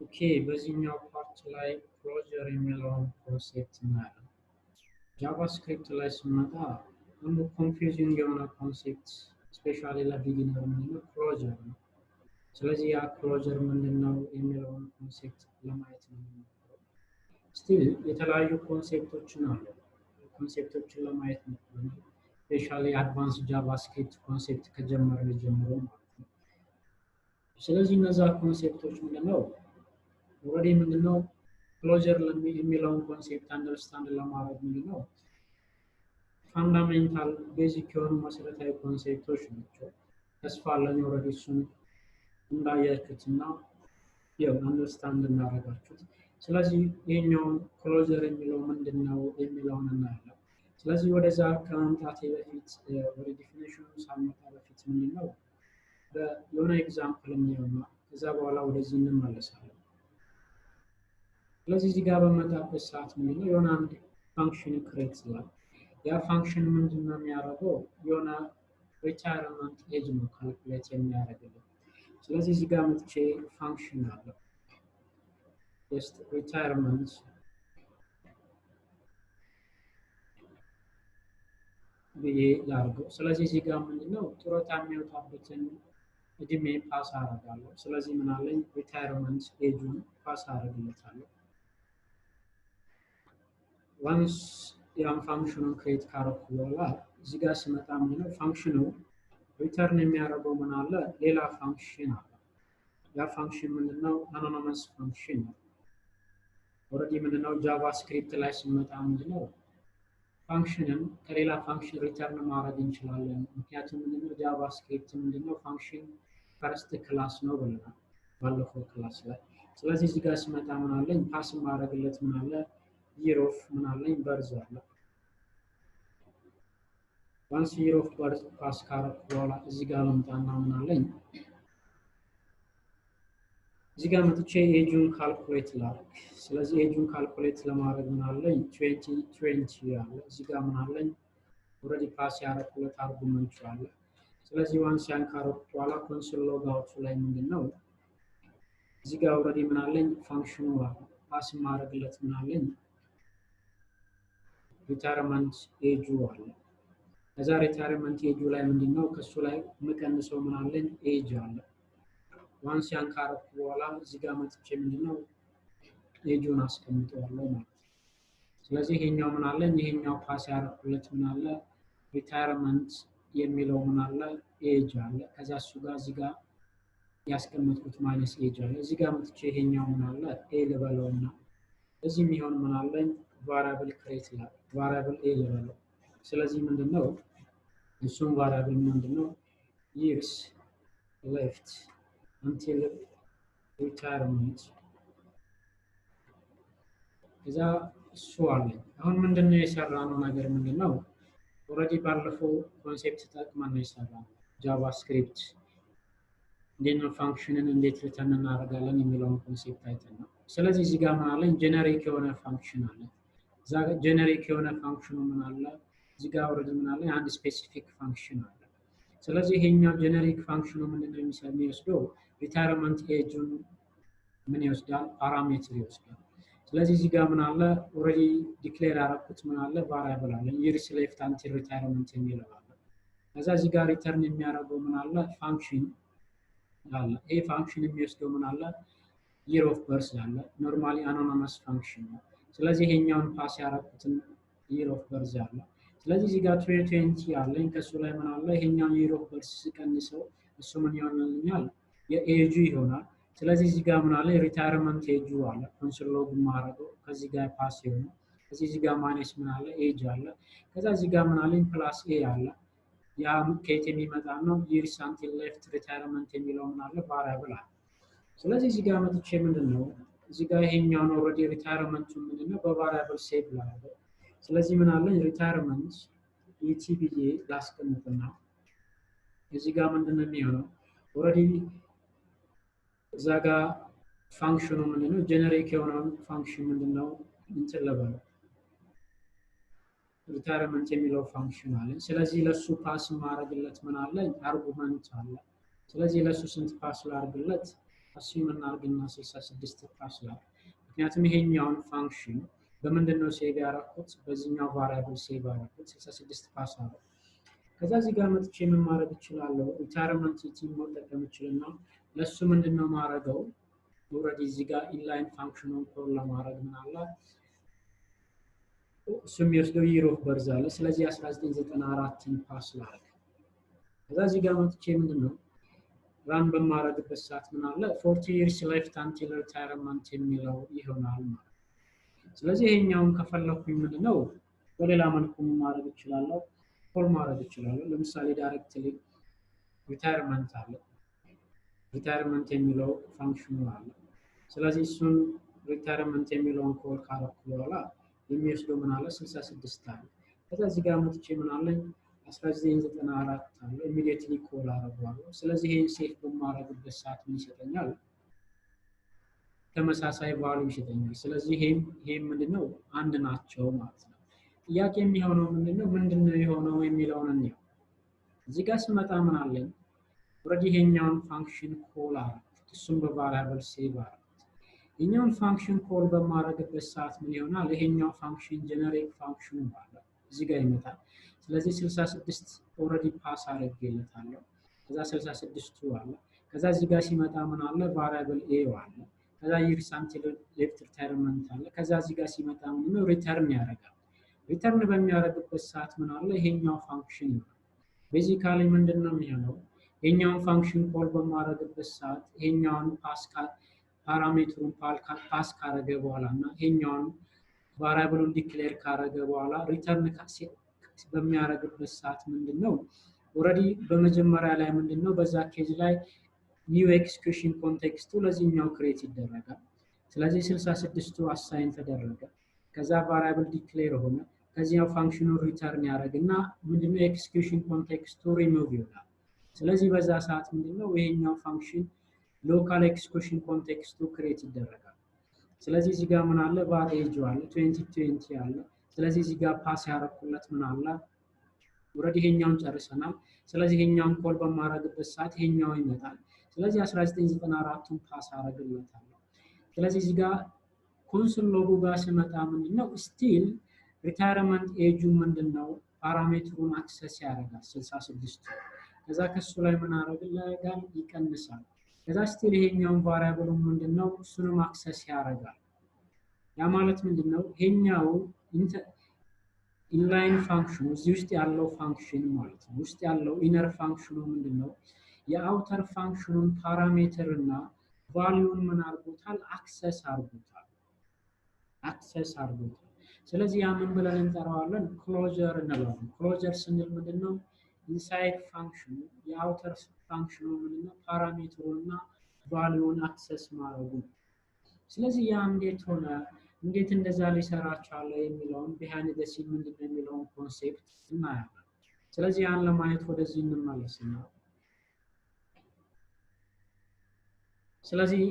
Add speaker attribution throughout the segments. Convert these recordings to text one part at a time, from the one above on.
Speaker 1: ኦኬ በዚህኛው ፓርት ላይ ክሎጀር የሚለውን ኮንሴፕት እናያለን። ጃቫስክሪፕት ላይ ስንመጣ አንዱ ኮንፊውዚንግ የሆነ ኮንሴፕት ስፔሻሊ ለቢጊነር ምንድነው ክሎጀር ነው። ስለዚህ ያ ክሎጀር ምንድን ነው የሚለውን ኮንሴፕት ለማየት ነው የምንሞክረው። ስቲል የተለያዩ ኮንሴፕቶችን አሉ። ኮንሴፕቶችን ለማየት ሞክረናል። ስፔሻሊ አድቫንስ ጃቫስክሪፕት ኮንሴፕት ከጀመርን ጀምሮ ማለት ነው። ስለዚህ እነዛ ኮንሴፕቶች ምንድነው ኦልሬዲ ምንድነው ክሎጀር የሚለውን ኮንሴፕት አንደርስታንድ ለማድረግ ምንድነው ፋንዳሜንታል ቤዚክ የሆኑ መሰረታዊ ኮንሴፕቶች ናቸው። ተስፋ አለኝ ኦልሬዲ እሱን እንዳያችሁትና ያው አንደርስታንድ እንዳደረጋችሁት። ስለዚህ ይሄኛውን ክሎጀር የሚለው ምንድነው የሚለውን እናያለን። ስለዚህ ወደዛ ከመምጣቴ በፊት ወደ ዲፊኒሽኑ ሳልመጣ በፊት ምንድነው የሆነ ኤግዛምፕል የሚሆንና ከዛ በኋላ ወደዚህ እንመለሳለን። ስለዚህ እዚህ ጋር በመጣበት ሰዓት ምንድነው የሆነ አንድ ፋንክሽን ክሬት ይላል። ያ ፋንክሽን ምንድነው የሚያደርገው የሆነ ሪታይርመንት ኤጅ ነው ካልኩሌት የሚያደርግልን። ስለዚህ እዚህ ጋር መጥቼ ፋንክሽን አለ ጀስት ሪታይርመንት ብዬ ላድርገው። ስለዚህ እዚህ ጋር ምንድነው ጡረታ የሚወጣበትን እድሜ ፓስ አደርጋለሁ። ስለዚህ ምን አለኝ ሪታይርመንት ኤጁን ፓስ አደርግለታለሁ። ዋንስ ያን ፋንክሽኑን ክሬት ካረኩ በኋላ እዚህ ጋር ስመጣ ምንድነው ፋንክሽኑ ሪተርን የሚያደርገው ምን አለ ሌላ ፋንክሽን አለ። ያ ፋንክሽን ምንድነው አኖኒመስ ፋንክሽን ነው። ኦልሬዲ ምንድነው ጃቫስክሪፕት ላይ ስመጣ ምንድነው ፋንክሽንን ከሌላ ፋንክሽን ሪተርን ማድረግ እንችላለን። ምክንያቱም ምንድነው ጃቫስክሪፕት ምንድነው ፋንክሽን ፈርስት ክላስ ነው ብለናል ባለፈው ክላስ ላይ። ስለዚህ እዚህ ጋር ስመጣ ምን አለኝ ፓስ ማድረግለት ምን አለ year of ምን አለኝ በርዝ አለ። ዋንስ year of በርዝ ፓስ ካረኩ በኋላ እዚህ ጋር ልምጣና ምን አለኝ እዚህ ጋር መጥቼ ኤጁን ካልኩሌት ላድርግ። ስለዚህ ኤጁን ካልኩሌት ለማድረግ ምን አለኝ 2020 አለ። እዚህ ጋር ምን አለኝ ኦልሬዲ ፓስ ያደረኩለት አርጉመንት አለ። ስለዚህ ዋንስ ያን ካረኩ በኋላ ኮንሶል ሎግ አውት ላይ ምንድነው እዚህ ጋር ኦልሬዲ ምን አለኝ ፋንክሽኑ አለ። ፓስ ማድረግለት ምን አለኝ ሪታይርመንት ኤጁ አለ። ከዛ ሪታይርመንት ኤጁ ላይ ምንድነው ከሱ ላይ መቀንሰው ምን አለኝ ኤጅ አለ። ዋንስ ያን ካረኩ በኋላ እዚህ ጋር መጥቼ ምንድነው ኤጁን አስቀምጠዋለሁ ማለት ነው። ስለዚህ ይሄኛው ምን አለኝ ይሄኛው ፓስ ያደረኩለት ምን አለ ሪታይርመንት የሚለው ምን አለ ኤጅ አለ። ከዛ እሱ ጋር እዚህ ጋር ያስቀመጥኩት ማይነስ ኤጅ አለ። እዚህ ጋር መጥቼ ይሄኛው ምን አለ ኤ ልበለውና እዚህ የሚሆን ምን አለኝ ቫሪያብል ክሬት ይላል ቫሪያብል ኤ ልበለው። ስለዚህ ምንድነው እሱም ቫሪያብል ምንድነው years left until retirement እዛ እሱ አለኝ። አሁን ምንድነው የሰራነው ነገር ምንድነው ኦልሬዲ ባለፈው ኮንሴፕት ተጠቅመን ነው የሰራነው ጃቫስክሪፕት እንዴት ነው ፋንክሽንን እንዴት ሪተርን እናደርጋለን የሚለውን ኮንሴፕት አይተን ነው። ስለዚህ እዚህ ጋር ምን አለኝ ጄነሪክ የሆነ ፋንክሽን አለ። እዛ ጄነሪክ የሆነ ፋንክሽኑ ምን አለ እዚህ ጋር ኦልሬዲ ምን አለ አንድ ስፔሲፊክ ፋንክሽን አለ። ስለዚህ ይሄኛው ጄነሪክ ፋንክሽኑ ምንድነው የሚወስደው ሪታይርመንት ኤጁን ምን ይወስዳል ፓራሜትር ይወስዳል። ስለዚህ እዚህ ጋር ምን አለ ኦልሬዲ ዲክሌር ያደረኩት ምን አለ ቫሪያብል አለ years left until retirement የሚለው አለ። ከዛ እዚህ ጋር ሪተርን የሚያደርገው ምን አለ ፋንክሽን አለ። ይሄ ፋንክሽን የሚወስደው ምን አለ year of birth አለ። ኖርማሊ አኖኒመስ ፋንክሽን ነው። ስለዚህ ይሄኛውን ፓስ ያደረኩትን year of birth አለ። ስለዚህ እዚህ ጋር 2020 አለኝ። ከሱ ላይ ምን አለ ይሄኛው year of birth ሲቀንሰው እሱ ምን ይሆንልኛል የኤጁ ይሆናል። ስለዚህ እዚህ ጋር ምን አለ ሪታይርመንት ኤጁ አለ ኮንሶል ሎግ ማድረገው ከዚህ ጋር ፓስ ይሆናል። እዚህ ጋር ማይነስ ምን አለ ኤጅ አለ። ከዛ እዚህ ጋር ምን አለኝ ፕላስ ኤ አለ። ያ ከየት የሚመጣ ነው years until left retirement የሚለው ምን አለ ቫሪያብል አለ። ስለዚህ እዚህ ጋር መጥቼ ምንድነው እዚህ ጋር ይሄኛው ነው ኦልሬዲ ሪታይርመንቱ ምንድነው በቫሪያብል ሴቭ ላደርገው። ስለዚህ ምን አለኝ ሪታይርመንት ኢቲ ብዬ ላስቀምጥና እዚህ ጋር ምንድነው የሚሆነው ኦልሬዲ እዛ ጋር ፋንክሽኑ ምንድነው ጄነሪክ የሆነው ፋንክሽን ምንድነው እንትን ለበለው ሪታይርመንት የሚለው ፋንክሽን አለ። ስለዚህ ለሱ ፓስ ማድረግለት ምን አለ አርጉመንት አለ። ስለዚህ ለሱ ስንት ፓስ ላድርግለት አስዩም እናድርግና 66 ፓስ ላድርግ። ምክንያቱም ይሄኛውን ፋንክሽን በምንድን ነው ሴቭ ያደረኩት? በዚህኛው ቫሪያብል ሴቭ ያደረኩት 66 ፓስ አለው። ከዛ እዚህ ጋር መጥቼ ምን ማድረግ እችላለሁ? ሪታይርመንት ቲም መጠቀም እችልና ለሱ ምንድነው ማድረገው? ኦልሬዲ እዚህ ጋር ኢንላይን ፋንክሽኑን ኮል ለማድረግ ምን አለ እሱ የሚወስደው ይር ኦፍ በርዝ አለ። ስለዚህ 1994ን ፓስ ላድርግ። ከዛ እዚህ ጋር መጥቼ ምንድነው ራን በማድረግበት ሰዓት ምን አለ 40 years left until retirement የሚለው ይሆናል ማለት ነው። ስለዚህ ይሄኛውን ከፈለኩኝ ምንድነው በሌላ መልኩ ማድረግ እችላለሁ፣ ኮል ማድረግ እችላለሁ። ለምሳሌ ዳይሬክትሊ ሪታይርመንት አለ፣ ሪታይርመንት የሚለው ፋንክሽኑ አለ። ስለዚህ እሱን ሪታይርመንት የሚለውን ኮል ካረኩ በኋላ የሚወስደው ምን አለ 66 አለ። ከዛ እዚህ ጋር መጥቼ ምን አለኝ 1994 አለ። ኢሚዲየትሊ ኮል አደርገዋለሁ። ስለዚህ ይሄን ሴፍ በማድረግበት ሰዓት ምን ይሰጠኛል? ተመሳሳይ ቫልዩ ይሰጠኛል። ስለዚህ ይሄም ምንድነው አንድ ናቸው ማለት ነው። ጥያቄ የሚሆነው ምንድነው የሆነው የሚለውን እንየው። እዚህ ጋር ስመጣ ምን አለኝ ኦልሬዲ ይሄኛውን ፋንክሽን ኮል አደረኩት፣ እሱም በቫሪያብል ሴቭ አደረኩት። ይሄኛውን ፋንክሽን ኮል በማድረግበት ሰዓት ምን ይሆናል? ይሄኛው ፋንክሽን ጀነሬት ፋንክሽኑ አለ እዚህ ጋር ይመጣል። ስለዚህ 66 ኦልሬዲ ፓስ አድርጌለታለሁ። ከዛ 66ቱ አለ። ከዛ እዚህ ጋር ሲመጣ ምን አለ ቫሪያብል ኤ አለ። ከዛ ይርስ አንቲል ሌፍት ሪታይርመንት አለ። ከዛ እዚህ ጋር ሲመጣ ምንድነው ሪተርን ያደርጋል። ሪተርን በሚያደርግበት ሰዓት ምን አለ ይሄኛው ፋንክሽን ነው። ቤዚካሊ ምንድነው የሚሆነው? ይሄኛውን ፋንክሽን ኮል በማድረግበት ሰዓት ይሄኛውን ፓራሜትሩን ፓስ ካረገ በኋላ እና ይሄኛውን ቫሪያብሉን ዲክሌር ካረገ በኋላ ሪተርን በሚያደርግበት ሰዓት ምንድነው ኦልሬዲ በመጀመሪያ ላይ ምንድነው በዛ ኬዝ ላይ ኒው ኤክስኪዩሽን ኮንቴክስቱ ለዚህኛው ክሬት ይደረጋል። ስለዚህ 66ቱ አሳይን ተደረገ። ከዛ ቫሪያብል ዲክሌር ሆነ። ከዚያው ፋንክሽኑን ሪተርን ያደርግና ምንድነው ኤክስኪዩሽን ኮንቴክስቱ ሪሙቭ ይሆናል። ስለዚህ በዛ ሰዓት ምንድነው ይሄኛው ፋንክሽን ሎካል ኤክስኪዩሽን ኮንቴክስቱ ክሬት ይደረጋል። ስለዚህ እዚህ ጋር ምን አለ ቫሪኤጅ አለ 2020 አለ። ስለዚህ እዚህ ጋር ፓስ ያደረኩለት ምን አለ ኦልሬዲ ይሄኛውን ጨርሰናል። ስለዚህ ይሄኛውን ኮል በማድረግበት ሰዓት ይሄኛው ይመጣል። ስለዚህ 1994ቱን ፓስ አደርግለታለሁ። ስለዚህ እዚህ ጋር ኮንሶል ሎጉ ጋር ሲመጣ ምንድነው ስቲል ሪታይርመንት ኤጁ ምንድነው ፓራሜትሩን አክሰስ ያደርጋል 66ቱ። ከዛ ከሱ ላይ ምን ያደርጋል ይቀንሳል። ከዛ ስቲል ይሄኛውን ቫሪያብሉ ምንድነው እሱንም አክሰስ ያደርጋል። ያ ማለት ምንድነው ይሄኛው ኢንላይን ፋንክሽኑ እዚህ ውስጥ ያለው ፋንክሽን ማለት ነው። ውስጥ ያለው ኢነር ፋንክሽኑ ምንድነው የአውተር ፋንክሽኑን ፓራሜትር እና ቫልዩን ምን አድርጎታል አክሰስ አድርጎታል። ስለዚህ ያ ምን ብለን እንጠራዋለን? ክሎጀር እንለዋለን። ክሎጀር ስንል ምንድነው ኢንሳይድ ፋንክሽኑ የአውተር ፋንክሽኑ ምንድነው ፓራሜትሩን እና ቫልዩን አክሰስ ማድረጉ። ስለዚህ ያ እንዴት ሆነ እንዴት እንደዛ ሊሰራ ቻለ የሚለውን ቢሃይንድ ዘ ሲን ምንድነው የሚለውን ኮንሴፕት እናያለን። ስለዚህ ያን ለማየት ወደዚህ እንመለስና ስለዚህ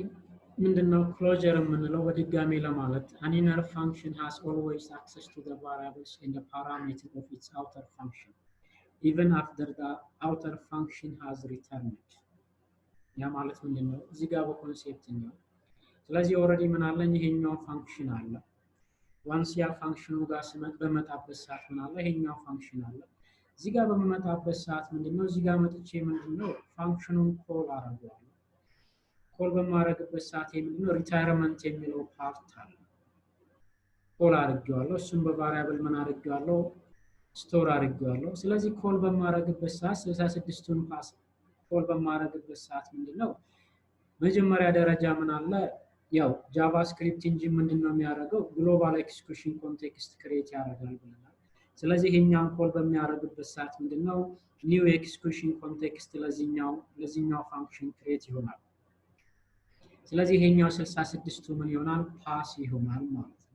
Speaker 1: ምንድነው ክሎጀር የምንለው በድጋሚ ለማለት an inner function has always access to the variables in the parameter of its outer function even after the outer function has returned። ያ ማለት ምንድነው እዚህ ጋር በኮንሴፕት ነው። ስለዚህ ኦልሬዲ ምን አለኝ ይሄኛው ፋንክሽን አለ። ዋንስ ያ ፋንክሽኑ ጋር በመጣበት ሰዓት ምን አለ ይሄኛው ፋንክሽን አለ። እዚህ ጋር በመጣበት ሰዓት ምንድነው እዚህ ጋር መጥቼ ምንድነው ፋንክሽኑን ኮል አደርገዋለሁ። ኮል በማድረግበት ሰዓት ምንድነው ሪታይርመንት የሚለው ፓርት አለ ኮል አድርጌዋለሁ። እሱም በቫሪያብል ምን አድርጌዋለሁ ስቶር አድርጌዋለሁ። ስለዚህ ኮል በማድረግበት ሰዓት 66ቱን ፓስ ኮል በማድረግበት ሰዓት ምንድነው መጀመሪያ ደረጃ ምን አለ ያው ጃቫስክሪፕት እንጂ ምንድነው የሚያደርገው ግሎባል ኤክስኪዩሽን ኮንቴክስት ክሬት ያደርጋል ብለናል። ስለዚህ ይሄኛውን ኮል በሚያደርግበት ሰዓት ምንድነው ኒው ኤክስኪዩሽን ኮንቴክስት ለዚህኛው ፋንክሽን ክሬት ይሆናል። ስለዚህ ይሄኛው 66ቱ ምን ይሆናል ፓስ ይሆናል ማለት ነው።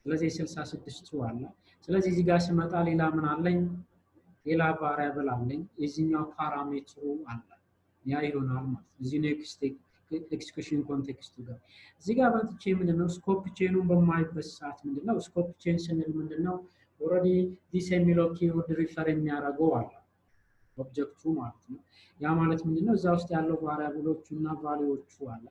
Speaker 1: ስለዚህ 66ቱ አለ። ስለዚህ እዚህ ጋር ሲመጣ ሌላ ምን አለኝ ሌላ ቫሪያብል አለኝ የዚህኛው ፓራሜትሩ አለ ያ ይሆናል ማለት ነው። እዚህ ኔክስት ኤክስኪዩሽን ኮንቴክስቱ ጋር እዚህ ጋር ባንቺ ምንድነው ስኮፕ ቼኑን በማይበት ሰዓት ምንድነው ስኮፕ ቼን ስንል ምንድነው ኦልሬዲ ዲስ የሚለው ኪወርድ ሪፈር የሚያደርገው አለ ኦብጀክቱ ማለት ነው። ያ ማለት ምንድነው እዛ ውስጥ ያለው ቫሪያብሎቹ እና ቫልዩዎቹ አለ።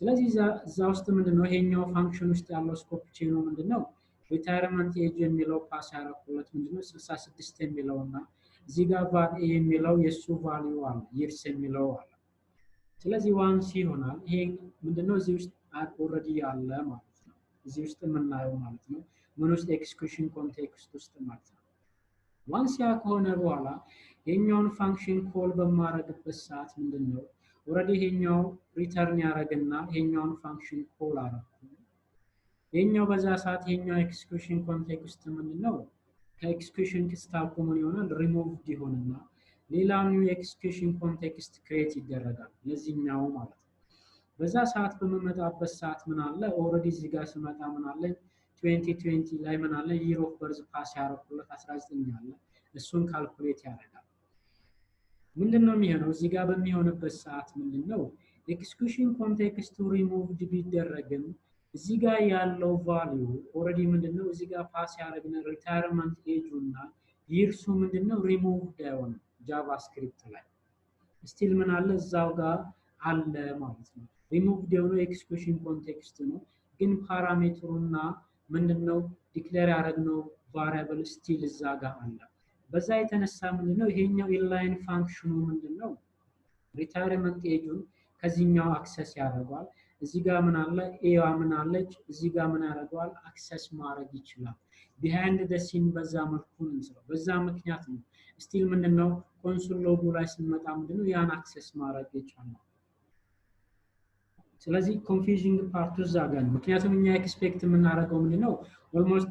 Speaker 1: ስለዚህ እዛ ውስጥ ምንድነው ይሄኛው ፋንክሽን ውስጥ ያለው ስኮፕ ቼኑ ምንድነው ሪታይርመንት ኤጅ የሚለው ፓስ ያደረኩለት ምንድነው 66 የሚለው እና እዚህ ጋር ቫር ኤ የሚለው የሱ ቫልዩ አለ ይርስ የሚለው አለ። ስለዚህ ዋንስ ይሆናል ይሄ ምንድነው እዚህ ውስጥ ኦልሬዲ ያለ ማለት ነው። እዚህ ውስጥ የምናየው ማለት ነው ምን ውስጥ ኤክስኪዩሽን ኮንቴክስት ውስጥ ማለት ነው። ዋንስ ያ ከሆነ በኋላ የኛውን ፋንክሽን ኮል በማረግበት ሰዓት ምንድነው ኦልሬዲ ይሄኛው ሪተርን ያደርግና ይሄኛውን ፋንክሽን ኮል አረኩ። ይሄኛው በዛ ሰዓት ይሄኛው ኤክስኪዩሽን ኮንቴክስት ምንድነው ከኤክስኪዩሽን ስታኩ ምን ይሆናል ሪሙቭድ ይሆንና ሌላ ኒው ኤክስኪዩሽን ኮንቴክስት ክሬት ይደረጋል ለዚህኛው ማለት ነው። በዛ ሰዓት በመመጣበት ሰዓት ምን አለ ኦልሬዲ እዚህ ጋር ስመጣ ምን አለ 2020 ላይ ምን አለ year of birth ፓስ ያደረኩለት 19 አለ እሱን ካልኩሌት ያደርጋል። ምንድነው የሚሆነው እዚህ ጋር በሚሆንበት ሰዓት ምንድነው ኤክስኪዩሽን ኮንቴክስቱ ሪሙቭድ ቢደረግም እዚህ ጋር ያለው ቫልዩ ኦልሬዲ ምንድነው እዚህ ጋር ፓስ ያደረግነው ሪታይርመንት ኤጁ እና ይርሱ ምንድነው ሪሙቭድ አይሆንም ጃቫስክሪፕት ላይ ስቲል ምን አለ እዛው ጋር አለ ማለት ነው። ሪሙቭድ የሆነው ኤክስኪዩሽን ኮንቴክስት ነው ግን ፓራሜትሩና ምንድነው ዲክሌር ያደረግነው ቫሪያብል ስቲል እዛ ጋር አለ። በዛ የተነሳ ምንድነው ይሄኛው ኢንላይን ፋንክሽኑ ምንድነው ሪታይርመንት ኤጁን ከዚህኛው አክሰስ ያደርጋል። እዚህ ጋር ምን አለ ኤዋ ምን አለች እዚህ ጋር ምን ያደርጋል አክሰስ ማድረግ ይችላል። ቢሃይንድ ዘ ሲን በዛ መልኩ ነው የሚሰራው። በዛ ምክንያት ነው ስቲል ምንድነው ኮንሶል ሎጉ ላይ ስንመጣ ምንድነው ያን አክሰስ ማድረግ ይቻላል። ስለዚህ ኮንፊውዚንግ ፓርቱ እዛ ጋር ነው። ምክንያቱም እኛ ኤክስፔክት የምናደርገው ምንድነው ኦልሞስት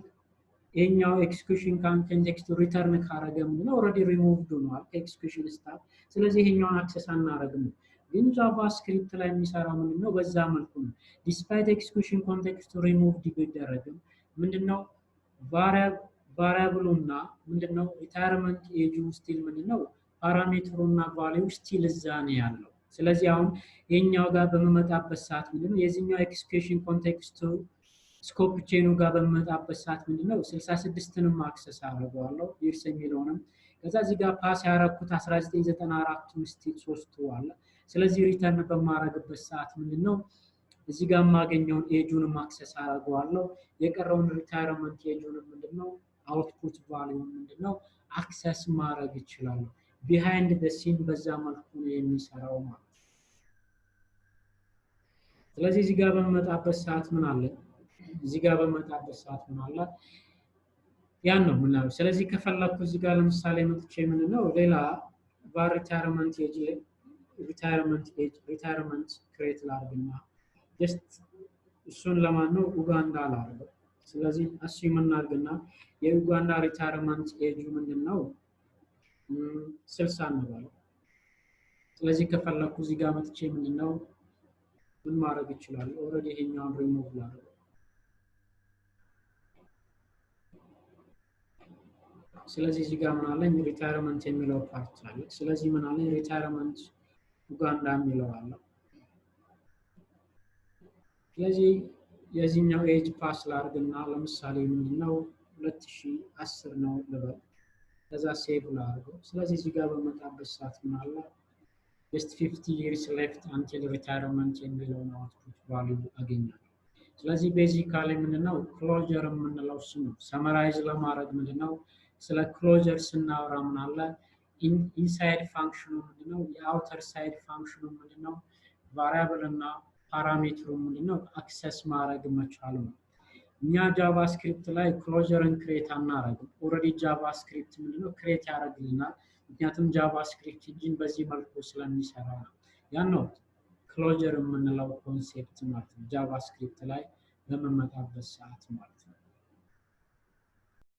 Speaker 1: ይሄኛው ኤክስኪዩሽን ኮንቴክስት ሪተርን ካረገ ምንድነው ኦልሬዲ ሪሙቭድ ሆኗል ከኤክስኪዩሽን ስታክ። ስለዚህ ይሄኛውን አክሰስ አናረግም። ግን ጃቫስክሪፕት ላይ የሚሰራው ምንድነው በዛ መልኩ ነው። ዲስፓይት ኤክስኪዩሽን ኮንቴክስቱ ሪሙቭድ ቢደረግም ምንድነው ቫሪያብሉና ምንድነው ሪታይርመንት ኤጁ ስቲል ምንድነው ፓራሜትሩና ቫልዩ ስቲል እዛ ነው ያለው። ስለዚህ አሁን የኛው ጋር በመመጣበት ሰዓት ምንድነው የዚህኛው ኤክስኪዩሽን ኮንቴክስቱ ስኮፕ ቼኑ ጋር በመመጣበት ሰዓት ምንድነው 66ንም አክሰስ አደርገዋለሁ ይርስ የሚለውንም ከዛ እዚህ ጋር ፓስ ያደረኩት 1994 ስቲል 3 አለ። ስለዚህ ሪተርን በማረግበት ሰዓት ምንድነው እዚህ ጋር የማገኘውን ኤጁንም አክሰስ አደርገዋለሁ። የቀረውን ሪታይርመንት ኤጁንም ምንድነው አውትፑት ቫልዩ ምንድነው አክሰስ ማድረግ ይችላል። ቢሃይንድ ዘ ሲን በዛ መልኩ ነው የሚሰራው ማለት ነው። ስለዚህ እዚህ ጋር በመጣበት ሰዓት ምን አለ እዚህ ጋር በመጣበት ሰዓት ምን አለ ያን ነው ምናምን። ስለዚህ ከፈለኩ እዚህ ጋር ለምሳሌ መጥቼ ምንድነው ሌላ ቫር ሪታይርመንት ክሬት ላድርግና ጀስት እሱን ለማን ነው ኡጋንዳ ላድርገው። ስለዚህ አስዩም እናድርግና የኡጋንዳ ሪታይርመንት ኤጁ ምንድነው 60 እንበለው። ስለዚህ ከፈለኩ እዚህ ጋር መጥቼ ምንድነው ምን ማድረግ ይችላል ኦልሬዲ ይሄኛውን ሪሙቭ ላድርገው። ስለዚህ እዚህ ጋር ምን አለኝ ሪታይርመንት የሚለው ፓርት አለ። ስለዚህ ምን አለኝ ሪታይርመንት ኡጋንዳ የሚለው አለ። ስለዚህ የዚህኛው ኤጅ ፓስ ላድርግና ለምሳሌ ምንድነው 2010 ነው ልበል። ከዛ ሴቭ ላድርገው። ስለዚህ እዚህ ጋር በመጣበት ሰዓት ምን አለ just 50 years left until retirement የሚለውን አውትፑት ቫልዩ አገኛለሁ። ስለዚህ ቤዚካሊ ምንድነው ክሎጀር የምንለው እሱ ነው። ሰመራይዝ ለማድረግ ምንድነው ስለ ክሎጀር ስናወራ ምን አለ ኢንሳይድ ፋንክሽኑ ምንድነው የአውተር ሳይድ ፋንክሽኑ ምንድነው ቫሪያብል እና ፓራሜትሩ ምንድነው አክሰስ ማድረግ መቻል ነው። እኛ ጃቫስክሪፕት ላይ ክሎጀርን ክሬት አናረግም። ኦልሬዲ ጃቫስክሪፕት ምንድነው ክሬት ያደርግልናል። ምክንያቱም ጃቫስክሪፕት ኢንጂን በዚህ መልኩ ስለሚሰራ ነው። ያን ነው ክሎጀር የምንለው ኮንሴፕት ማለት ነው ጃቫስክሪፕት ላይ በመመጣበት ሰዓት ማለት ነው።